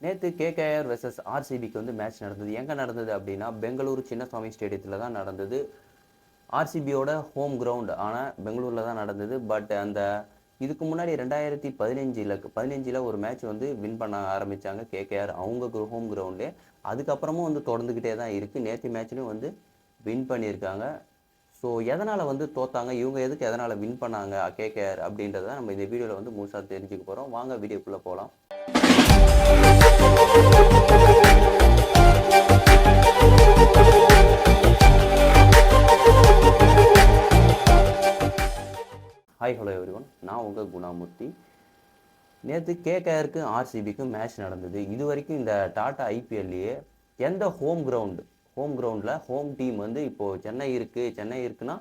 நேற்று KKR versus ஆர்சிபிக்கு வந்து match நடந்தது. எங்கே நடந்தது அப்படின்னா பெங்களூரு சின்னசுவாமி ஸ்டேடியத்தில் தான் நடந்தது. ஆர்சிபியோட ஹோம் கிரவுண்ட் ஆனால் பெங்களூரில் தான் நடந்தது. பட் அந்த இதுக்கு முன்னாடி 2015 ஒரு மேட்ச் வந்து வின் பண்ண ஆரம்பித்தாங்க கேகேஆர் அவங்க ஹோம் கிரவுண்டே. அதுக்கப்புறமும் வந்து தொடர்ந்துக்கிட்டே தான் இருக்குது. நேற்று மேட்ச்லையும் வந்து வின் பண்ணியிருக்காங்க. ஸோ எதனால் வந்து தோத்தாங்க, இவங்க எதுக்கு எதனால் வின் பண்ணாங்க கேகேஆர் அப்படின்றத நம்ம இந்த வீடியோவில் வந்து முழுசாக தெரிஞ்சுக்க போகிறோம். வாங்க வீடியோக்குள்ளே போகலாம். ஹாய் ஹலோ எவ்ரிவன், நான் உங்கள் குணாமூர்த்தி. நேற்று கேகேஆருக்கு ஆர்சிபிக்கு மேட்ச் நடந்தது. இது வரைக்கும் இந்த டாடா ஐபிஎல்லையே எந்த ஹோம் கிரவுண்டில் ஹோம் டீம் வந்து இப்போது சென்னை இருக்குன்னா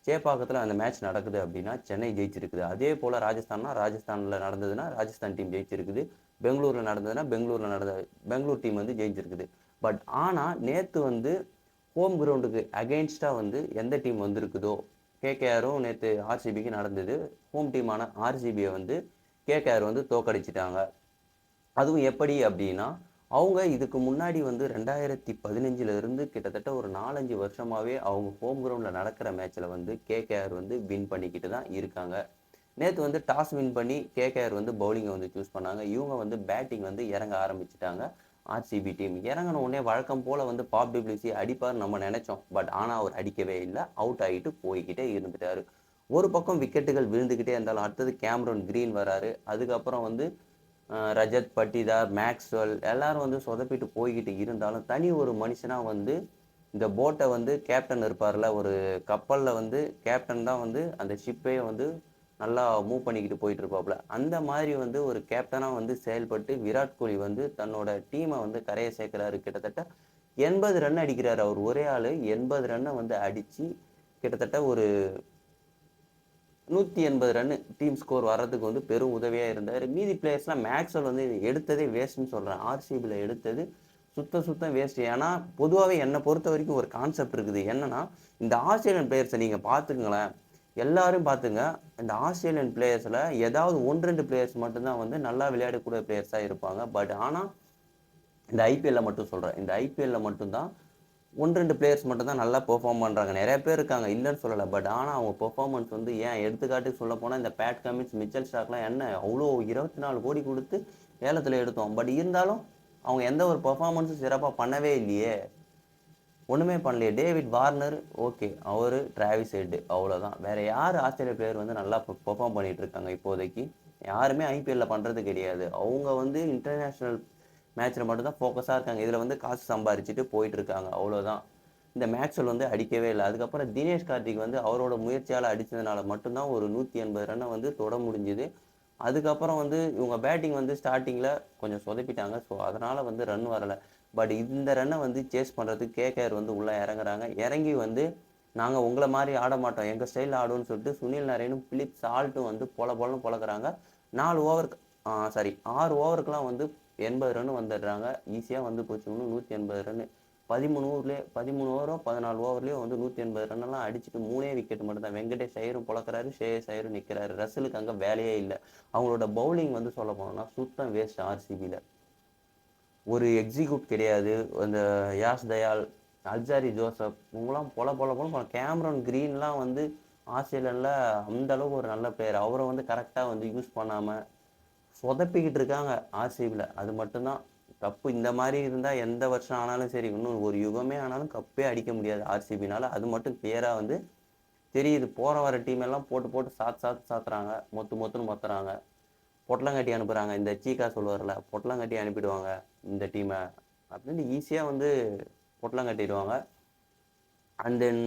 சேப்பாக்கத்தில் அந்த மேட்ச் நடக்குது அப்படின்னா சென்னை ஜெயிச்சிருக்குது. அதே போல் ராஜஸ்தானில் நடந்ததுன்னா ராஜஸ்தான் டீம் ஜெயிச்சிருக்குது. பெங்களூரில் நடந்ததுன்னா பெங்களூர் டீம் வந்து ஜெயிச்சிருக்குது. பட் ஆனால் நேற்று வந்து ஹோம் கிரவுண்டுக்கு அகெயின்ஸ்டாக வந்து எந்த டீம் வந்திருக்குதோ, கேகேஆரும் நேற்று ஆர்சிபிக்கு நடந்தது. ஹோம் டீமான ஆர்சிபியை வந்து கேகேஆர் வந்து தோக்கடிச்சிட்டாங்க. அதுவும் எப்படி அப்படின்னா, அவங்க இதுக்கு முன்னாடி வந்து 2015 கிட்டத்தட்ட ஒரு 4-5 வருஷமாகவே அவங்க ஹோம் கிரவுண்டில் நடக்கிற மேட்ச்சில் வந்து கேகேஆர் வந்து வின் பண்ணிக்கிட்டு தான் இருக்காங்க. நேற்று வந்து டாஸ் வின் பண்ணி கேகேஆர் வந்து பவுலிங்கை வந்து சூஸ் பண்ணாங்க. இவங்க வந்து பேட்டிங் வந்து இறங்க ஆரம்பிச்சிட்டாங்க. ஆர்சிபி டீம் இறங்கின உடனே வழக்கம் போல் வந்து பாப் டிப்ளிசி அடிப்பார் நம்ம நினைச்சோம். பட் ஆனால் அவர் அடிக்கவே இல்லை. அவுட் ஆகிட்டு போய்கிட்டே இருந்துட்டாரு. ஒரு பக்கம் விக்கெட்டுகள் விழுந்துக்கிட்டே இருந்தாலும் அடுத்தது கேமரூன் கிரீன் வராரு. அதுக்கப்புறம் வந்து ரஜத் பட்டிதார், மேக்ஸ்வெல் எல்லாரும் வந்து சொதப்பிட்டு போய்கிட்டு இருந்தாலும் தனி ஒரு மனுஷனாக வந்து இந்த போட்டை வந்து கேப்டன் இருப்பார்ல, ஒரு கப்பலில் வந்து கேப்டன் தான் வந்து அந்த ஷிப்பையே வந்து நல்லா மூவ் பண்ணிக்கிட்டு போயிட்டு இருப்பாப்புல. அந்த மாதிரி வந்து ஒரு கேப்டனாக வந்து செயல்பட்டு விராட் கோலி வந்து தன்னோட டீமை வந்து கரையை சேர்க்கிறாரு. கிட்டத்தட்ட 80 ரன் அடிக்கிறாரு. அவர் ஒரே ஆள் 80 ரன்னை வந்து அடித்து கிட்டத்தட்ட ஒரு 180 ரன் டீம் ஸ்கோர் வர்றதுக்கு வந்து பெரும் உதவியாக இருந்தார். மீதி பிளேயர்ஸ்லாம் மேக்ஸ்வெல் வந்து எடுத்ததே வேஸ்ட்னு சொல்கிறேன். ஆர்சிபியில் எடுத்தது சுத்தம் வேஸ்ட். ஏன்னா பொதுவாகவே என்னை பொறுத்த வரைக்கும் ஒரு கான்செப்ட் இருக்குது. என்னன்னா, இந்த ஆஸ்திரேலியன் பிளேயர்ஸை நீங்கள் பார்த்துங்களேன், எல்லாரும் பார்த்துங்க. இந்த ஆஸ்திரேலியன் பிளேயர்ஸில் ஏதாவது 1-2 பிளேயர்ஸ் மட்டும்தான் வந்து நல்லா விளையாடக்கூடிய பிளேயர்ஸாக இருப்பாங்க. பட் ஆனால் இந்த ஐபிஎல்ல மட்டும் சொல்கிறேன், இந்த ஐபிஎல்ல மட்டும்தான் 1-2 பிளேயர்ஸ் மட்டும் தான் நல்லா பெர்ஃபார்ம் பண்ணுறாங்க. நிறைய பேர் இருக்காங்க, இல்லைன்னு சொல்லலை. பட் ஆனால் அவங்க பெர்ஃபார்மன்ஸ் வந்து ஏன் எடுத்துக்காட்டுக்கு சொல்ல போனால் இந்த பேட் கமின்ஸ், மிச்சல் ஸ்டார்க்லாம் என்ன அவ்வளோ 24 கோடி கொடுத்து ஏலத்தில் எடுத்தோம். பட் இருந்தாலும் அவங்க எந்த ஒரு பெர்ஃபார்மன்ஸும் சிறப்பாக பண்ணவே இல்லையே, ஒன்றுமே பண்ணலையே. டேவிட் வார்னர் ஓகே, அவர் டிராவிஸ் ஹெட், அவ்வளோதான். வேறு யார் ஆஸ்திரேலியா பிளேயர் வந்து நல்லா பெர்ஃபார்ம் பண்ணிகிட்டு இருக்காங்க இப்போதைக்கு? யாருமே ஐபிஎல்ல பண்ணுறது கிடையாது. அவங்க வந்து இன்டர்நேஷ்னல் மேட்ச்சில் மட்டும்தான் ஃபோக்கஸாக இருக்காங்க. இதில் வந்து காசு சம்பாரிச்சுட்டு போயிட்டு இருக்காங்க, அவ்வளோதான். இந்த மேட்ச்ல வந்து அடிக்கவே இல்லை. அதுக்கப்புறம் தினேஷ் கார்த்திக் வந்து அவரோட முயற்சியால் அடித்ததுனால மட்டும்தான் ஒரு 180 ரன்னை வந்து தொட முடிஞ்சுது. அதுக்கப்புறம் வந்து இவங்க பேட்டிங் வந்து ஸ்டார்டிங்கில் கொஞ்சம் சொதப்பிட்டாங்க. ஸோ அதனால் வந்து ரன் வரலை. பட் இந்த ரன்னை வந்து சேஸ் பண்ணுறதுக்கு கேகேஆர் வந்து உள்ளே இறங்குறாங்க. இறங்கி வந்து நாங்கள் உங்களை மாதிரி ஆட மாட்டோம், எங்கள் ஸ்டைலில் ஆடுவோம்னு சொல்லிட்டு சுனில் நாராயணும் பிலிப் சால்ட்டும் வந்து பொலன்னு பொழக்கிறாங்க. 6 ஓவருக்குலாம் வந்து 80 ரன் வந்துடுறாங்க. ஈஸியாக வந்து போச்சு. இன்னும் 180 ரன் 13 ஓவரோ 14 ஓவர்லேயோ வந்து 180 ரன்னெல்லாம் அடிச்சுட்டு 3 விக்கெட் மட்டும்தான். வெங்கடேஷ் ஐயரும் பொழக்கிறாரு, ஷேயஸ் ஐயரும் நிற்கிறாரு. ரசலுக்கு அங்கே வேலையே இல்லை. அவங்களோட பவுலிங் வந்து சொல்ல போனோம்னா சுத்தம் வேஸ்ட். ஆர்சிபியில் ஒரு எக்ஸிக்யூட் கிடையாது. அந்த யாஷ் தயால், அல்சாரி ஜோசப் இவங்களாம் பொல கேமரன் கிரீன்லாம் வந்து ஆஸ்திரேலியனில் அந்த அளவுக்கு ஒரு நல்ல பிளேயர். அவரை வந்து கரெக்டாக வந்து யூஸ் பண்ணாமல் சொதப்பிக்கிட்டு இருக்காங்க ஆர்சிபியில். அது மட்டும்தான் கப்பு. இந்த மாதிரி இருந்தால் எந்த வருஷம் ஆனாலும் சரி, இன்னும் ஒரு யுகமே ஆனாலும் கப்பே அடிக்க முடியாது ஆர்சிபினால். அது மட்டும் கிளியராக வந்து தெரியுது. போகிற வர டீம் எல்லாம் போட்டு சாத்துறாங்க, மொத்துன்னு மொத்துறாங்க, பொட்டலங்கட்டி அனுப்புகிறாங்க. இந்த சீக்கா சொல்லுவார்ல, பொட்டலங்கட்டி அனுப்பிடுவாங்க இந்த டீமை அப்படின்னு ஈஸியாக வந்து பொட்டலங்கட்டிடுவாங்க. அண்ட் தென்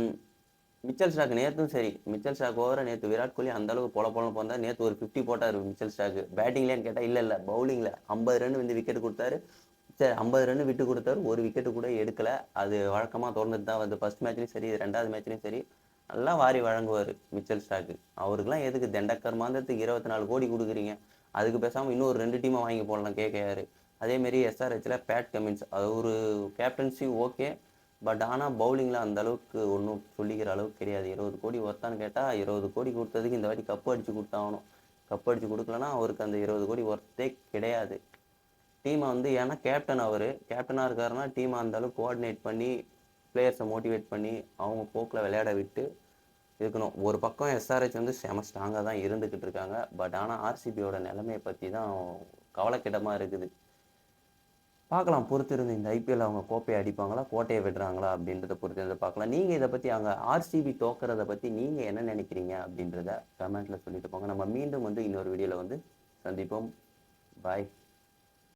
மிச்சல் ஸ்டாக் நேற்றும் சரி, மிச்சல் ஸ்டாக் ஓவர நேற்று விராட் கோலி அந்தளவுக்கு பொலன்னு போந்தார். நேற்று ஒரு 50 போட்டார் மிச்சல் ஸ்டாக்கு. பேட்டிங்லேன்னு கேட்டால் இல்லை பவுலிங்கில் 50 ரன் வந்து விக்கெட் கொடுத்தாரு. சரி, 50 ரன் விட்டு கொடுத்தாரு, ஒரு விக்கெட்டு கூட எடுக்கலை. அது வழக்கமாக தொடர்ந்துட்டு தான் வந்து ஃபர்ஸ்ட் மேட்ச்லையும் சரி, 2வது மேட்ச்லையும் சரி நல்லா வாரி வழங்குவார் மிச்சல் ஸ்டாக்கு. அவருக்குலாம் எதுக்கு தண்டக்கர் மாந்தத்துக்கு 24 கோடி கொடுக்குறீங்க? அதுக்கு பேசாமல் இன்னொரு 2 டீமை வாங்கி போடலாம் கேகேஆர். அதேமாரி எஸ்ஆர்ஹெச்சில் பேட் கமின்ஸ், அது ஒரு கேப்டன்சி ஓகே. பட் ஆனால் பவுலிங்கில் அந்த அளவுக்கு ஒன்றும் சொல்லிக்கிற அளவுக்கு கிடையாது. 20 கோடி ஒர்த்தான்னு கேட்டால் 20 கோடி கொடுத்ததுக்கு இந்த வாட்டி கப்பு அடித்து கொடுத்தாகணும். கப்பு அடித்து கொடுக்கலன்னா அவருக்கு அந்த 20 கோடி ஒர்த்தே கிடையாது. டீமை வந்து ஏன்னா கேப்டனாக இருக்காருன்னா டீமை அந்தளவுக்கு கோஆர்டினேட் பண்ணி பிளேயர்ஸை மோட்டிவேட் பண்ணி அவங்க போக்கில் விளையாட விட்டு இருக்கணும். ஒரு பக்கம் எஸ்ஆர்ஹெச் வந்து செம ஸ்ட்ராங்காக தான் இருந்துக்கிட்டு இருக்காங்க. பட் ஆனால் ஆர்சிபியோட நிலைமையை பற்றி தான் கவலைக்கிடமாக இருக்குது. பார்க்கலாம் பொறுத்திருந்து இந்த ஐபிஎல் அவங்க கோப்பையை அடிப்பாங்களா கோட்டையை விடுறாங்களா அப்படின்றத பொறுத்திருந்து பார்க்கலாம். நீங்கள் இதை பற்றி அங்கே ஆர்சிபி தோக்கிறத பற்றி நீங்கள் என்ன நினைக்கிறீங்க அப்படின்றத கமெண்ட்டில் சொல்லிட்டு போங்க. நம்ம மீண்டும் வந்து இன்னொரு வீடியோவில் வந்து சந்திப்போம். பாய்.